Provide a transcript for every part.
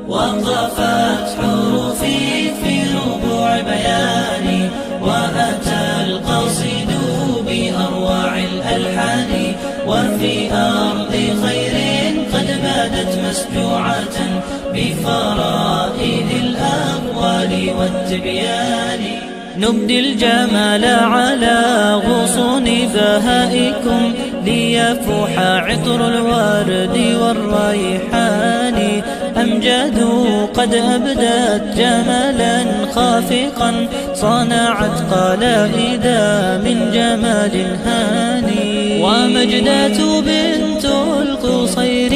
وقفت حروفي في ربوع بياني، وأتى القصيد بأروع الألحان، وفي أرض خير قد بادت مسجوعة بفرائد الأقوال والتبيان. نبدي الجمال على غصون بهائكم، ليفوح عطر الورد والريحان. أمجاد قد أبدت جمالا خافقا، صنعت قلائد من جمال هاني. ومجدات بنت القصير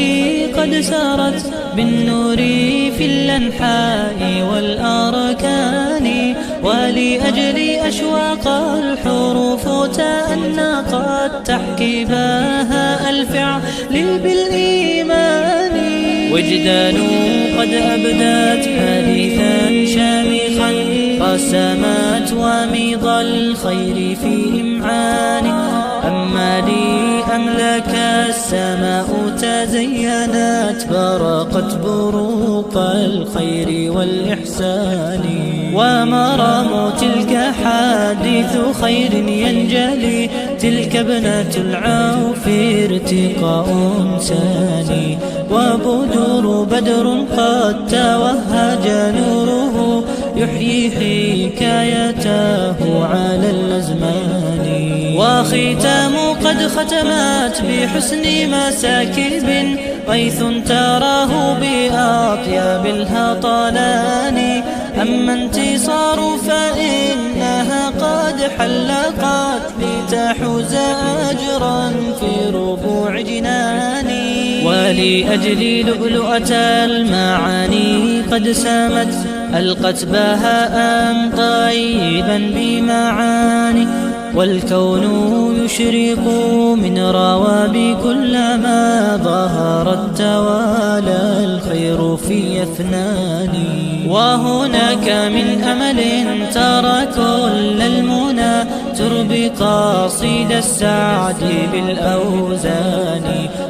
قد سارت بالنور في الأنحاء والأركان، ولأجل أشواق الحروف تأنقت تحكي بها الفعل بالإيمان. وجدان قد أبدت حديثا شامخا، رسمت وميض الخير في إمعان. أما لي أملك السماء تزينت، برقت بروق الخير والإحسان. ومرام تلك حديث خير ينجلي، تلك ابنة العوف ارتقاء ثاني. وبدر بدر قد توهج نوره، يحيي حكايته على الأزمان. وختام قد ختمت بحسن مساكب، غيث تراه بأطياب الهطلان. أما انتصار فإنها قد حلقت، لتحوز أجرا في ربوع جناني. ولأجل لؤلؤة المعاني قد سامت، ألقت بهاء طيبا بمعاني. والكون يشرق من رواب، كلما ظهرت توالى الخير في أفنان. وهناك من أمل ترى كل المنى، تربي قصيد السعد بالأوزان.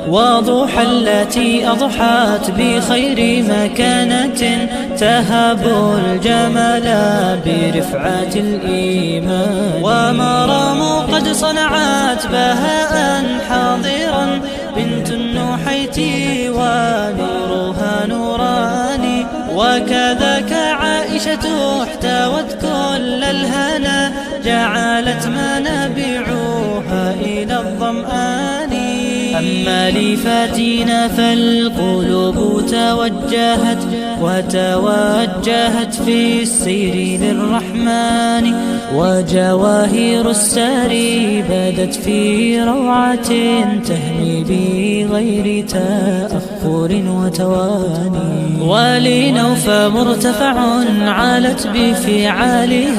وضحى التي أضحت بخير مكانة، تهب الجمال برفعة الإيمان. ومرام قد صنعت بهاء حاضرا، بنت النحيت ونورها نوران. وكذاك عائشة احتوت كل الهنا، جعلت منابعها إلى الظمآن. أما لفاتنا فالقلوب توجهت، وتوجهت في السير للرحمن. وجواهر الساري بدت في روعة، تهني بغير تأخر وتواني. ولنوف مرتفع علت بفعالها،